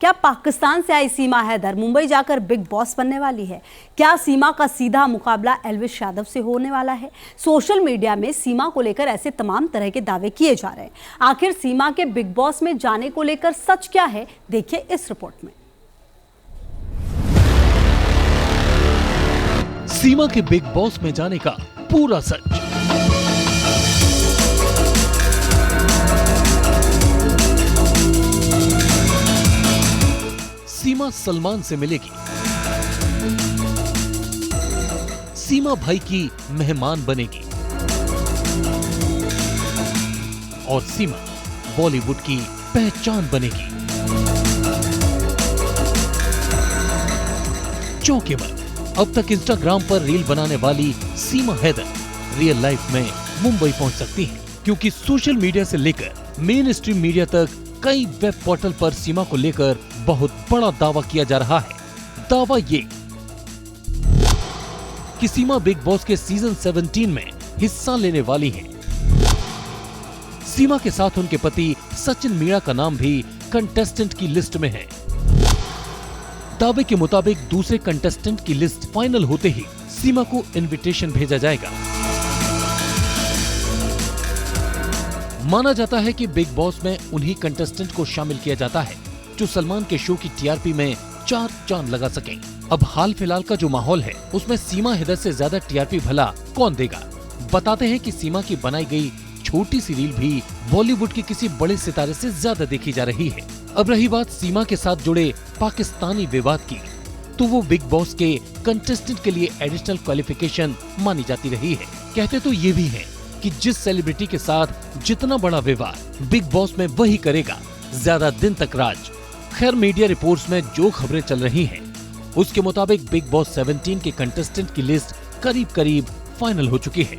क्या पाकिस्तान से आई सीमा हैदर मुंबई जाकर बिग बॉस बनने वाली है? क्या सीमा का सीधा मुकाबला एल्विश यादव से होने वाला है? सोशल मीडिया में सीमा को लेकर ऐसे तमाम तरह के दावे किए जा रहे हैं। आखिर सीमा के बिग बॉस में जाने को लेकर सच क्या है, देखिए इस रिपोर्ट में। सीमा के बिग बॉस में जाने का पूरा सच। सीमा सलमान से मिलेगी, सीमा भाई की मेहमान बनेगी और सीमा बॉलीवुड की पहचान बनेगी। चौंकेबाज, अब तक इंस्टाग्राम पर रील बनाने वाली सीमा हैदर रियल लाइफ में मुंबई पहुंच सकती है, क्योंकि सोशल मीडिया से लेकर मेन स्ट्रीम मीडिया तक कई वेब पोर्टल पर सीमा को लेकर बहुत बड़ा दावा किया जा रहा है। दावा ये कि सीमा बिग बॉस के सीजन 17 में हिस्सा लेने वाली हैं। सीमा के साथ उनके पति सचिन मीणा का नाम भी कंटेस्टेंट की लिस्ट में है। दावे के मुताबिक दूसरे कंटेस्टेंट की लिस्ट फाइनल होते ही सीमा को इनविटेशन भेजा जाएगा। माना जाता है कि बिग बॉस में उन्हीं कंटेस्टेंट को शामिल किया जाता है जो सलमान के शो की टीआरपी में 4 चांद लगा सकें। अब हाल फिलहाल का जो माहौल है उसमें सीमा हैदर से ज्यादा टीआरपी भला कौन देगा। बताते हैं कि सीमा की बनाई गई छोटी सी रील भी बॉलीवुड के किसी बड़े सितारे से ज्यादा देखी जा रही है। अब रही बात सीमा के साथ जुड़े पाकिस्तानी विवाद की, तो वो बिग बॉस के कंटेस्टेंट के लिए एडिशनल क्वालिफिकेशन मानी जाती रही है। कहते तो ये भी है कि जिस सेलिब्रिटी के साथ जितना बड़ा विवाद बिग बॉस में वही करेगा ज्यादा दिन तक राज। खैर, मीडिया रिपोर्ट्स में जो खबरें चल रही हैं, उसके मुताबिक बिग बॉस 17 के कंटेस्टेंट की लिस्ट करीब करीब फाइनल हो चुकी है।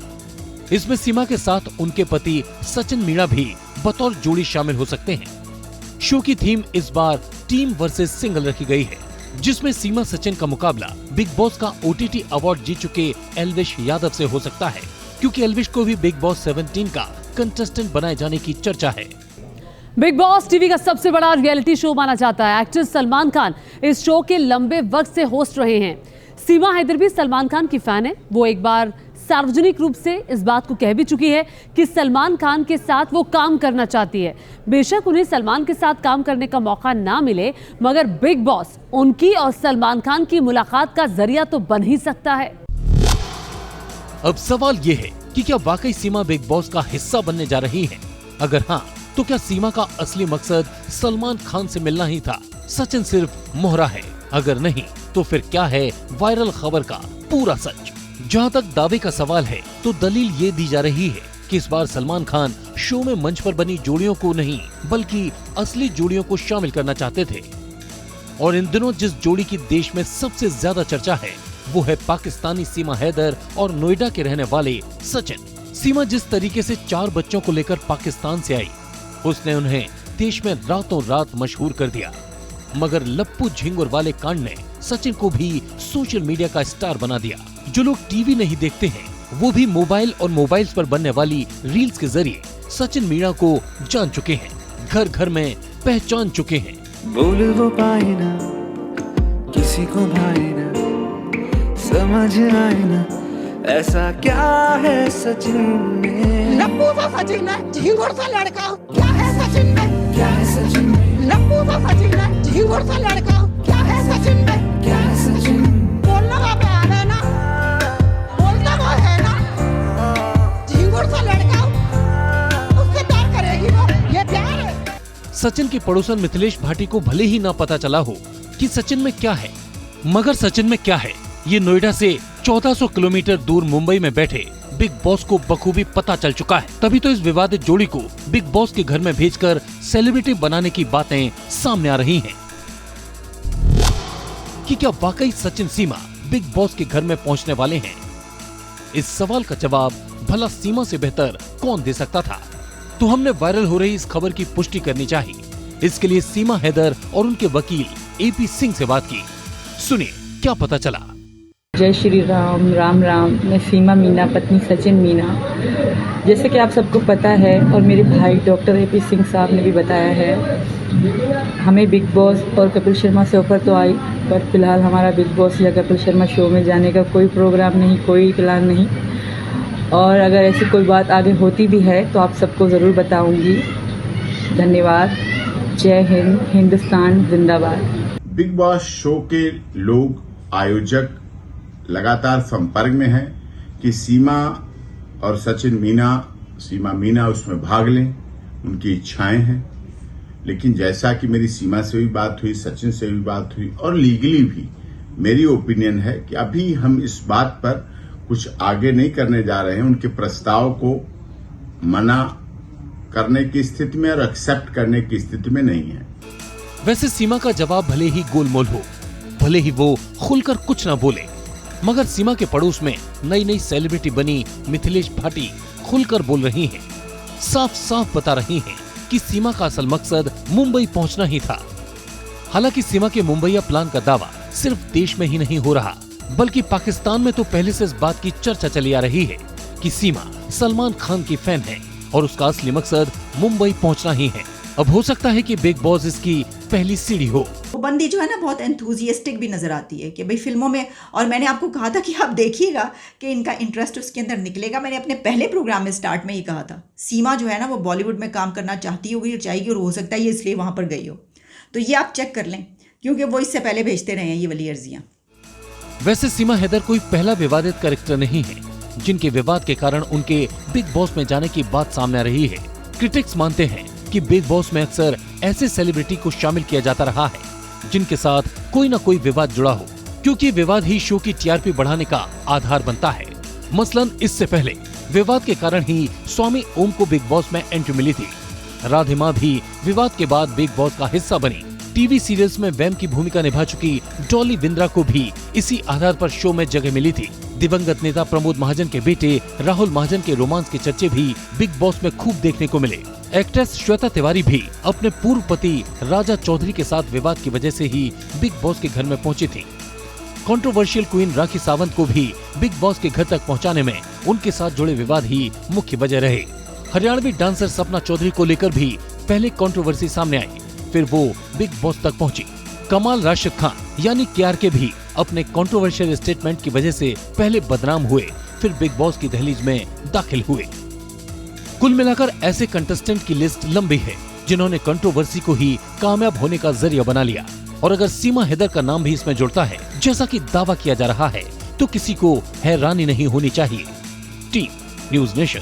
इसमें सीमा के साथ उनके पति सचिन मीणा भी बतौर जोड़ी शामिल हो सकते हैं। शो की थीम इस बार टीम वर्सेस सिंगल रखी गई है, जिसमें सीमा सचिन का मुकाबला बिग बॉस का OTT अवार्ड जीत चुके एल्विश यादव से हो सकता है, क्योंकि एल्विश को भी बिग बॉस 17 का कंटेस्टेंट बनाए जाने की चर्चा है। बिग बॉस टीवी का सबसे बड़ा रियलिटी शो माना जाता है। एक्टर सलमान खान इस शो के लंबे वक्त से होस्ट रहे हैं। सीमा हैदर भी सलमान खान की फैन है। वो एक बार सार्वजनिक रूप से इस बात को कह भी चुकी है कि सलमान खान के साथ वो काम करना चाहती है। बेशक उन्हें सलमान के साथ काम करने का मौका ना मिले, मगर बिग बॉस उनकी और सलमान खान की मुलाकात का जरिया तो बन ही सकता है। अब सवाल ये है कि क्या वाकई सीमा बिग बॉस का हिस्सा बनने जा रही है? अगर हाँ, तो क्या सीमा का असली मकसद सलमान खान से मिलना ही था? सचिन सिर्फ मोहरा है? अगर नहीं, तो फिर क्या है वायरल खबर का पूरा सच? जहाँ तक दावे का सवाल है, तो दलील ये दी जा रही है कि इस बार सलमान खान शो में मंच पर बनी जोड़ियों को नहीं, बल्कि असली जोड़ियों को शामिल करना चाहते थे। और इन दिनों जिस जोड़ी की देश में सबसे ज्यादा चर्चा है, वो है पाकिस्तानी सीमा हैदर और नोएडा के रहने वाले सचिन। सीमा जिस तरीके से 4 बच्चों को लेकर पाकिस्तान से आई, उसने उन्हें देश में रातों रात मशहूर कर दिया। मगर लप्पू झिंगुर वाले कांड ने सचिन को भी सोशल मीडिया का स्टार बना दिया। जो लोग टीवी नहीं देखते हैं, वो भी मोबाइल और मोबाइल्स पर बनने वाली रील्स के जरिए सचिन मीणा को जान चुके हैं, घर घर में पहचान चुके हैं। बोल वो पाए ना, किसी को भाए ना, समझ आए ना, ऐसा क्या है सचिन में? लप्पू सा सचिन है, झिंगुर सा लड़का, क्या है सचिन में? क्या है सचिन में? लप्पू सा सचिन है, झिंगुर सा लड़का, क्या है सचिन में? क्या है सचिन? बोलना वहाँ पे आ रहा है ना, बोलता वो है ना, झिंगुर सा लड़का, उससे प्यार करेगी वो, ये प्यार है। सचिन के पड़ोसन मिथिलेश भाटी को भले ही ना पता चला हो कि सचिन में क्या है, मगर सचिन में क्या है ये नोएडा से 1400 किलोमीटर दूर मुंबई में बैठे बिग बॉस को बखूबी पता चल चुका है। तभी तो इस विवादित जोड़ी को बिग बॉस के घर में भेजकर सेलिब्रिटी बनाने की बातें सामने आ रही हैं। कि क्या वाकई सचिन सीमा बिग बॉस के घर में पहुंचने वाले हैं? इस सवाल का जवाब भला सीमा से बेहतर कौन दे सकता था? तो हमने वायरल हो रही इस खबर की पुष्टि करनी चाहिए। इसके लिए सीमा हैदर और उनके वकील AP सिंह से बात की। सुनिए क्या पता चला। जय श्री राम, राम राम। मैं सीमा मीणा, पत्नी सचिन मीणा। जैसे कि आप सबको पता है और मेरे भाई डॉक्टर AP सिंह साहब ने भी बताया है हमें बिग बॉस और कपिल शर्मा से ऑफर तो आई, पर फिलहाल हमारा बिग बॉस या कपिल शर्मा शो में जाने का कोई प्रोग्राम नहीं, कोई प्लान नहीं। और अगर ऐसी कोई बात आगे होती भी है तो आप सबको ज़रूर बताऊंगी। धन्यवाद। जय हिंद, हिंदुस्तान जिंदाबाद। बिग बॉस शो के लोग, आयोजक लगातार संपर्क में हैं कि सीमा और सीमा मीना उसमें भाग लें, उनकी इच्छाएं हैं। लेकिन जैसा कि मेरी सीमा से भी बात हुई, सचिन से भी बात हुई और लीगली भी मेरी ओपिनियन है कि अभी हम इस बात पर कुछ आगे नहीं करने जा रहे हैं। उनके प्रस्ताव को मना करने की स्थिति में और एक्सेप्ट करने की स्थिति में नहीं है। वैसे सीमा का जवाब भले ही गोलमोल हो, भले ही वो खुलकर कुछ ना बोले, मगर सीमा के पड़ोस में नई नई सेलिब्रिटी बनी मिथिलेश भाटी खुलकर बोल रही हैं, साफ साफ बता रही हैं कि सीमा का असल मकसद मुंबई पहुंचना ही था। हालांकि सीमा के मुंबईया प्लान का दावा सिर्फ देश में ही नहीं हो रहा, बल्कि पाकिस्तान में तो पहले से इस बात की चर्चा चली आ रही है कि सीमा सलमान खान की फैन है और उसका असली मकसद मुंबई पहुंचना ही है। अब हो सकता है कि बिग बॉस इसकी पहली सीढ़ी हो। वो बंदी जो है ना बहुत एंथुजियास्टिक भी नजर आती है कि भाई फिल्मों में, और मैंने आपको कहा था कि आप देखिएगा कि इनका इंटरेस्ट उसके अंदर निकलेगा। मैंने अपने पहले प्रोग्राम में स्टार्ट में ही कहा था, सीमा जो है ना वो बॉलीवुड में काम करना चाहती होगी और चाहेगी, और हो सकता है ये इसलिए वहां पर गई हो। तो ये आप चेक कर लें, क्योंकि वो इससे पहले भेजते रहे हैं ये वाली अर्जियां। वैसे सीमा हैदर कोई पहला विवादित कैरेक्टर नहीं है जिनके विवाद के कारण उनके बिग बॉस में जाने की बात सामने आ रही है। क्रिटिक्स मानते हैं कि बिग बॉस में अक्सर ऐसे सेलिब्रिटी को शामिल किया जाता रहा है जिनके साथ कोई न कोई विवाद जुड़ा हो, क्योंकि विवाद ही शो की टीआरपी बढ़ाने का आधार बनता है। मसलन इससे पहले विवाद के कारण ही स्वामी ओम को बिग बॉस में एंट्री मिली थी। राधे माँ भी विवाद के बाद बिग बॉस का हिस्सा बनी। टीवी सीरियल्स में वैम की भूमिका निभा चुकी डॉली बिंद्रा को भी इसी आधार पर शो में जगह मिली थी। दिवंगत नेता प्रमोद महाजन के बेटे राहुल महाजन के रोमांस के चर्चे भी बिग बॉस में खूब देखने को मिले। एक्ट्रेस श्वेता तिवारी भी अपने पूर्व पति राजा चौधरी के साथ विवाद की वजह से ही बिग बॉस के घर में पहुंची थी। कंट्रोवर्शियल क्वीन राखी सावंत को भी बिग बॉस के घर तक पहुंचाने में उनके साथ जुड़े विवाद ही मुख्य वजह रहे। हरियाणवी डांसर सपना चौधरी को लेकर भी पहले कंट्रोवर्सी सामने आई, फिर वो बिग बॉस तक पहुंची। कमाल राशिद खान यानी KRK भी अपने कंट्रोवर्शियल स्टेटमेंट की वजह से पहले बदनाम हुए, फिर बिग बॉस की दहलीज में दाखिल हुए। कुल मिलाकर ऐसे कंटेस्टेंट की लिस्ट लंबी है जिन्होंने कंट्रोवर्सी को ही कामयाब होने का जरिया बना लिया। और अगर सीमा हैदर का नाम भी इसमें जुड़ता है जैसा कि दावा किया जा रहा है, तो किसी को हैरानी नहीं होनी चाहिए। Team news nation.